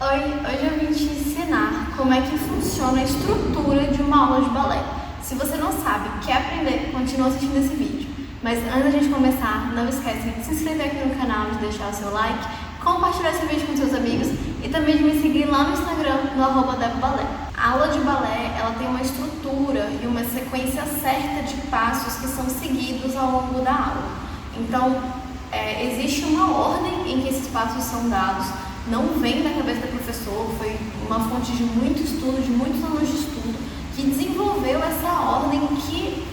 Oi, hoje eu vim te ensinar como é que funciona a estrutura de uma aula de balé. Se você não sabe, quer aprender, continua assistindo esse vídeo. Mas antes da gente começar, não esquece de se inscrever aqui no canal, de deixar o seu like, compartilhar esse vídeo com seus amigos e também de me seguir lá no Instagram, no @devobalé. A aula de balé, ela tem uma estrutura e uma sequência certa de passos que são seguidos ao longo da aula. Então, existe uma ordem em que esses passos são dados. Não vem da cabeça do professor, foi uma fonte de muito estudo, de muitos anos de estudo, que desenvolveu essa ordem que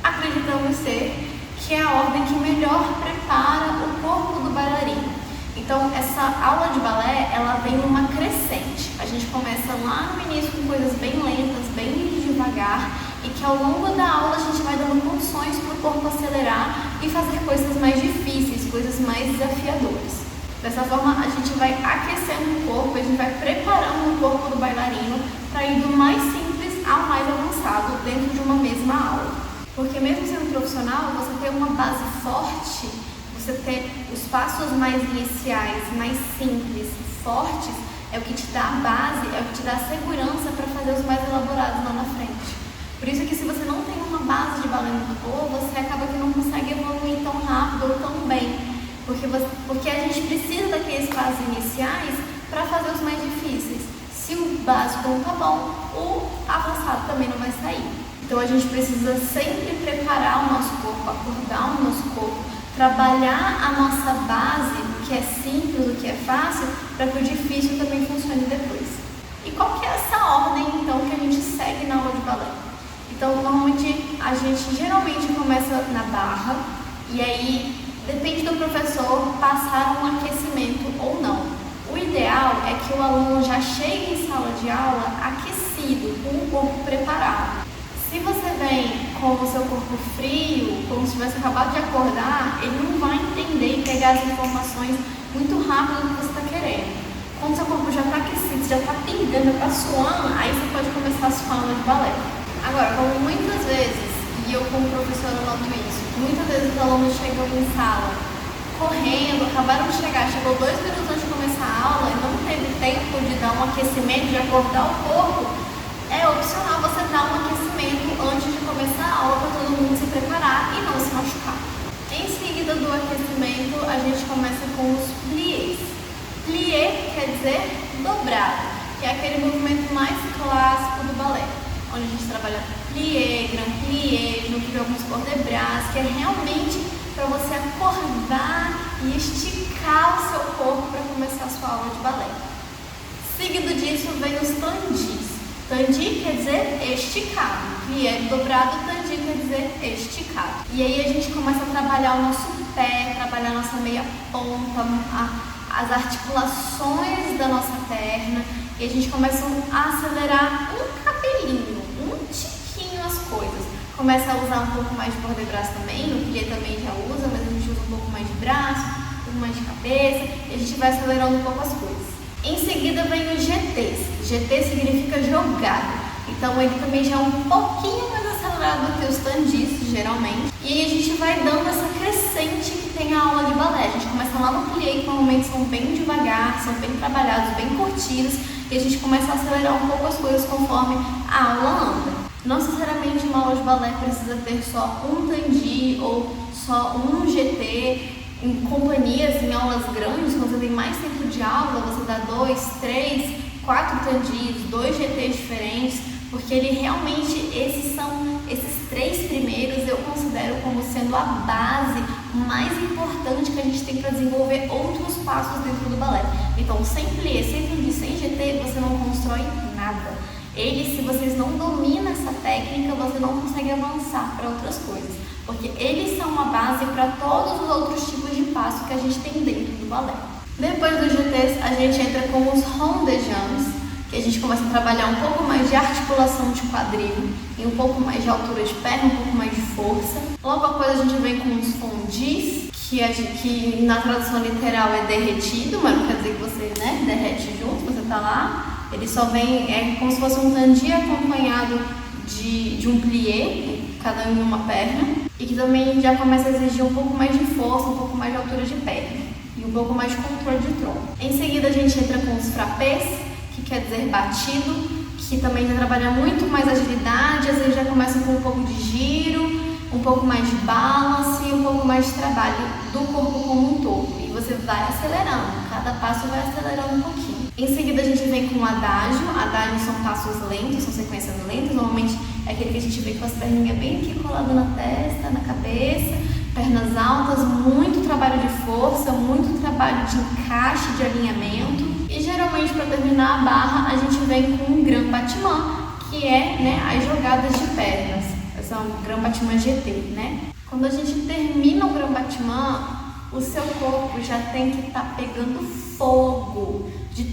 acreditamos ser que é a ordem que melhor prepara o corpo do bailarino. Então, essa aula de balé, ela vem numa crescente. A gente começa lá no início com coisas bem lentas, bem devagar, e que ao longo da aula a gente vai dando condições para o corpo acelerar e fazer coisas mais difíceis, coisas mais desafiadoras. Dessa forma, a gente vai aquecendo o corpo, a gente vai preparando o corpo do bailarino para ir do mais simples ao mais avançado dentro de uma mesma aula. Porque mesmo sendo profissional, você ter uma base forte, você ter os passos mais iniciais, mais simples, fortes, é o que te dá a base, é o que te dá a segurança para fazer os mais elaborados lá na frente. Por isso que se você não tem uma base de balé muito boa, você acaba que não consegue evoluir tão rápido ou tão bem. Porque a gente precisa daqueles passos iniciais para fazer os mais difíceis. Se o básico não tá bom, o avançado também não vai sair. Então a gente precisa sempre preparar o nosso corpo, acordar o nosso corpo, trabalhar a nossa base, o que é simples, o que é fácil, para que o difícil também funcione depois. E qual que é essa ordem, então, que a gente segue na aula de balé? Então, normalmente, a gente geralmente começa na barra, e aí, depende do professor passar um aquecimento ou não. O ideal é que o aluno já chegue em sala de aula aquecido, com o corpo preparado. Se você vem com o seu corpo frio, como se tivesse acabado de acordar, ele não vai entender e pegar as informações muito rápido do que você está querendo. Quando seu corpo já está aquecido, já está pingando, já está suando, aí você pode começar a sua aula de balé. Agora, como muitas vezes, e eu como professora noto isso, muitas vezes os alunos chegam em sala correndo, acabaram de chegar, chegou 2 minutos antes de começar a aula e não teve tempo de dar um aquecimento, de acordar o corpo, é opcional você dar um aquecimento antes de começar a aula para todo mundo se preparar e não se machucar. Em seguida do aquecimento, a gente começa com os pliés. Plié quer dizer dobrado, que é aquele movimento mais clássico do balé, onde a gente trabalha plié, grand plié, junto de alguns corps de bras, que é realmente para você acordar e esticar o seu corpo para começar a sua aula de balé. Seguido disso vem os tandis. Tandi quer dizer esticado, plié dobrado, tandi quer dizer esticado. E aí a gente começa a trabalhar o nosso pé, trabalhar a nossa meia ponta, as articulações da nossa perna, e a gente começa a acelerar um cabelinho, um tiquinho as coisas. Começa a usar um pouco mais de corps de bras também, no plié também já usa, mas a gente usa um pouco mais de braço, um pouco mais de cabeça, e a gente vai acelerando um pouco as coisas. Em seguida vem os GTs. GT significa jogada, então ele também já é um pouquinho mais acelerado do que os tandis, geralmente. E aí a gente vai dando essa crescente que tem a aula de balé. A gente começa lá no plié, que normalmente são bem devagar, são bem trabalhados, bem curtidos, e a gente começa a acelerar um pouco as coisas conforme a aula anda. Não necessariamente uma aula de balé precisa ter só um tandi ou só um GT. Em companhias, em aulas grandes, quando você tem mais tempo de aula, você dá 2, 3, 4 tandis, 2 GTs diferentes, porque ele realmente, esses 3 primeiros eu considero como sendo a base mais importante que a gente tem para desenvolver outros passos dentro do balé. Então, sem plié, sem tandi, sem GT, você não constrói nada. Se vocês não dominam essa técnica, você não consegue avançar para outras coisas, porque eles são a base para todos os outros tipos de passo que a gente tem dentro do balé. Depois dos GTs, a gente entra com os rond de jambes, que a gente começa a trabalhar um pouco mais de articulação de quadril e um pouco mais de altura de perna, um pouco mais de força. Logo após a gente vem com os fondis, que na tradução literal é derretido, mas não quer dizer que você derrete junto, você tá lá. Ele só vem, é como se fosse um tandi acompanhado de um plié, cada um uma perna, e que também já começa a exigir um pouco mais de força, um pouco mais de altura de perna. E e um pouco mais de controle de tronco. Em seguida a gente entra com os frappés, que quer dizer batido, que também já trabalha muito mais agilidade, às vezes já começa com um pouco de giro, um pouco mais de balance e um pouco mais de trabalho do corpo como um todo. E você vai acelerando, cada passo vai acelerando um pouquinho. Em seguida a gente vem com o adágio. Adágio são passos lentos, são sequências lentas, normalmente é aquele que a gente vem com as perninhas bem aqui coladas na testa, na cabeça, pernas altas, muito trabalho de força, muito trabalho de encaixe, de alinhamento. E geralmente para terminar a barra a gente vem com um grand battement, que é, né, as jogadas de pernas. São grand battement GT, né? Quando a gente termina o grand battement, o seu corpo já tem que estar pegando fogo de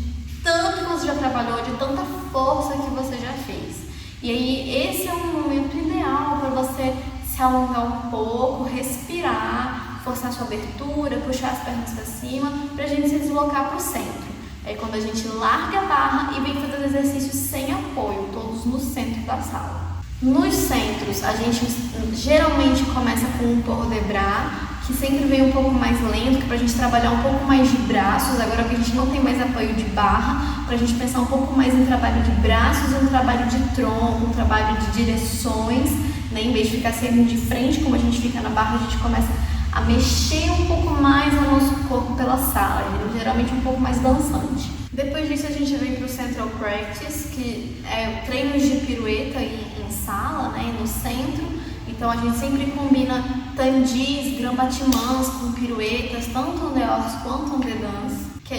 tanto que você já trabalhou, de tanta força que você já fez. E aí esse é um momento ideal para você se alongar um pouco, respirar, forçar sua abertura, puxar as pernas para cima, para a gente se deslocar para o centro. É quando a gente larga a barra e vem fazendo exercícios sem apoio, todos no centro da sala. Nos centros, a gente geralmente começa com um tour de bras, que sempre vem um pouco mais lento, que para a gente trabalhar um pouco mais de braços, agora que a gente não tem mais apoio de barra, para a gente pensar um pouco mais em trabalho de braços, um trabalho de tronco, um trabalho de direções, né? Em vez de ficar sempre de frente, como a gente fica na barra, a gente começa a mexer um pouco mais o nosso corpo pela sala, geralmente um pouco mais dançante. Depois disso a gente vem para o Central Practice, que é treinos de pirueta em sala, né, no centro. Então a gente sempre combina tandis, grand batiments com piruetas, tanto on the horse quanto on the dance, que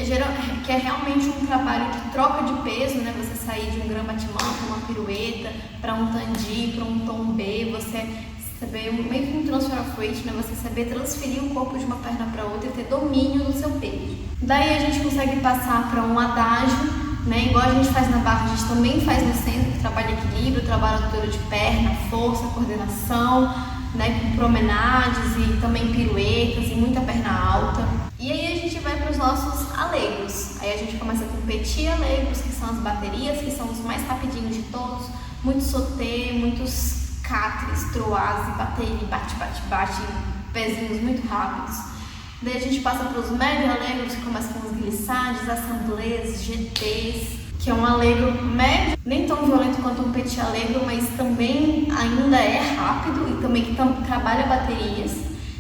é realmente um trabalho de troca de peso, né? Você sair de um grand batiment para uma pirueta, para um tandi, para um tombé, você saber meio que um transfer of weight, né? Você saber transferir o corpo de uma perna para outra e ter domínio do seu peso. Daí a gente consegue passar para um adágio, né? Igual a gente faz na barra, a gente também faz no centro, que trabalha equilíbrio, trabalha altura de perna, força, coordenação, né? Com promenades e também piruetas e muita perna alta. E aí a gente vai para os nossos alegros. Aí a gente começa com petit alegros, que são as baterias, que são os mais rapidinhos de todos, muito sauté, muitos catres, troas e bateria, bate, pezinhos muito rápidos. Daí a gente passa para os médio alegros, que começam com os glissades, assemblées, GTs, que é um alegro médio, nem tão violento quanto um petit alegro, mas também ainda é rápido e também que trabalha baterias.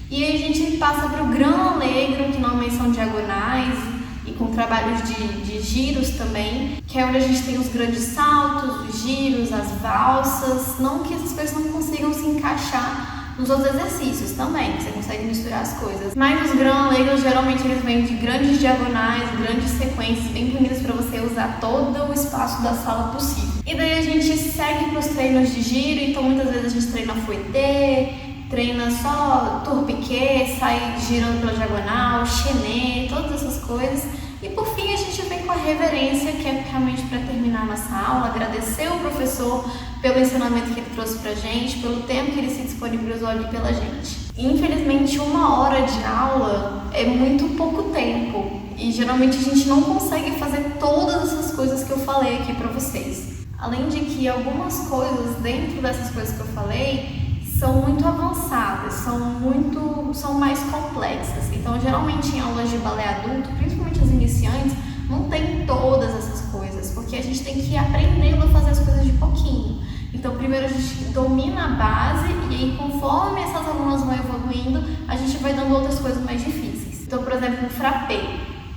E aí a gente passa para o gran alegro, que normalmente são diagonais e com trabalhos de giros também, que é onde a gente tem os grandes saltos, os giros, as valsas. Não que essas coisas não consigam se encaixar nos outros exercícios também, você consegue misturar as coisas. Mas os gran alegros geralmente eles vêm de grandes diagonais, grandes sequências bem bonitas para você usar todo o espaço da sala possível. E daí a gente segue para os treinos de giro, então muitas vezes a gente treina fouetté, treina só tour piqué, sai girando pela diagonal, chené, todas essas coisas. E por fim a gente vem com a reverência, que é realmente para terminar nossa aula, agradecer o professor pelo ensinamento que ele trouxe pra gente, pelo tempo que ele se disponibilizou ali pela gente. Infelizmente 1 hora de aula é muito pouco tempo e geralmente a gente não consegue fazer todas essas coisas que eu falei aqui para vocês. Além de que algumas coisas dentro dessas coisas que eu falei são muito avançadas, são mais complexas. Então, geralmente em aulas de balé adulto, principalmente as iniciantes, não tem todas essas coisas, porque a gente tem que ir aprendendo a fazer as coisas de pouquinho. Então, primeiro a gente domina a base e aí, conforme essas alunas vão evoluindo, a gente vai dando outras coisas mais difíceis. Então, por exemplo, um frappé.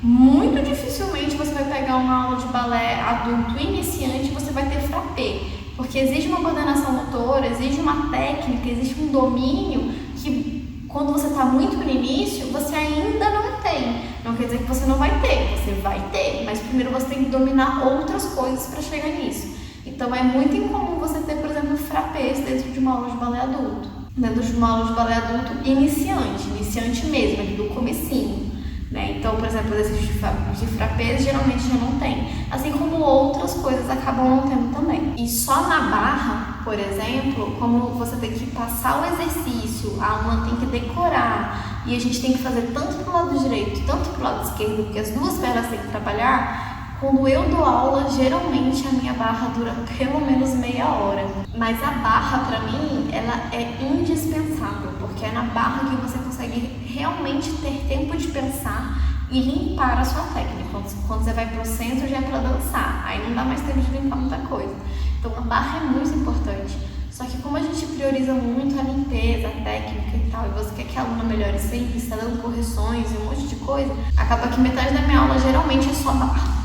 Muito dificilmente você vai pegar uma aula de balé adulto iniciante e você vai ter frappé. Porque exige uma coordenação motora, exige uma técnica, existe um domínio que quando você está muito no início, você ainda não tem. Não quer dizer que você não vai ter, você vai ter, mas primeiro você tem que dominar outras coisas para chegar nisso. Então é muito incomum você ter, por exemplo, frappés dentro de uma aula de balé adulto. Dentro de uma aula de balé adulto iniciante mesmo, ali do comecinho. Né? Então, por exemplo, exercícios de frappés geralmente já não tem, assim como outras coisas acabam não tendo também. E só na barra, por exemplo, como você tem que passar o exercício, a aluna tem que decorar e a gente tem que fazer tanto pro lado direito, tanto pro lado esquerdo, porque as duas pernas têm que trabalhar. Quando eu dou aula, geralmente a minha barra dura pelo menos meia hora. Mas a barra, pra mim, ela é indispensável, porque é na barra que você consegue realmente ter tempo de pensar e limpar a sua técnica. Quando você vai pro centro já é para dançar, aí não dá mais tempo de limpar muita coisa. Então a barra é muito importante. Só que como a gente prioriza muito a limpeza, a técnica e tal, e você quer que a aluna melhore sempre, está dando correções e um monte de coisa, acaba que metade da minha aula geralmente é só barra.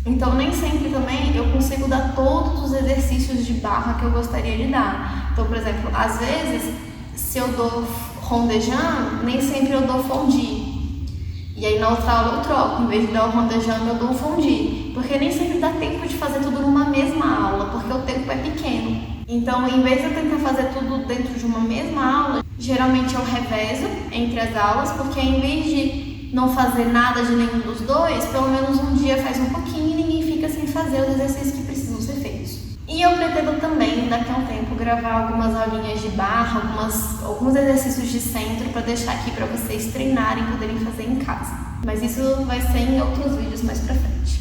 Então nem sempre também eu consigo dar todos os exercícios de barra que eu gostaria de dar. Então, por exemplo, às vezes, se eu dou rondejando, nem sempre eu dou fondue. E aí na outra aula eu troco, em vez de dar o rondejando eu dou o fondue. Porque nem sempre dá tempo de fazer tudo numa mesma aula, porque o tempo é pequeno. Então, em vez de eu tentar fazer tudo dentro de uma mesma aula, geralmente eu revezo entre as aulas, porque em vez de não fazer nada de nenhum dos dois, pelo menos um dia faz um pouquinho e ninguém fica sem fazer os exercícios que precisam ser feitos. E eu pretendo também, daqui a um tempo, gravar algumas aulinhas de barra, alguns exercícios de centro para deixar aqui para vocês treinarem e poderem fazer em casa. Mas isso vai ser em outros vídeos mais pra frente.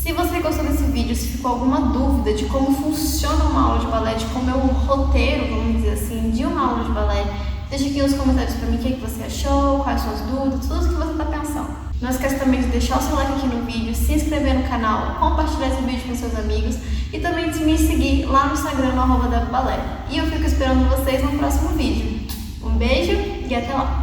Se você gostou desse vídeo, se ficou alguma dúvida de como funciona uma aula de balé, de como é o roteiro, vamos dizer assim, de uma aula de balé, deixa aqui nos comentários pra mim o que você achou, quais são as dúvidas, tudo o que você tá pensando. Não esquece também de deixar o seu like aqui no vídeo, se inscrever no canal, compartilhar esse vídeo com seus amigos e também de me seguir lá no Instagram, no @dabalé. E eu fico esperando vocês no próximo vídeo. Um beijo e até lá!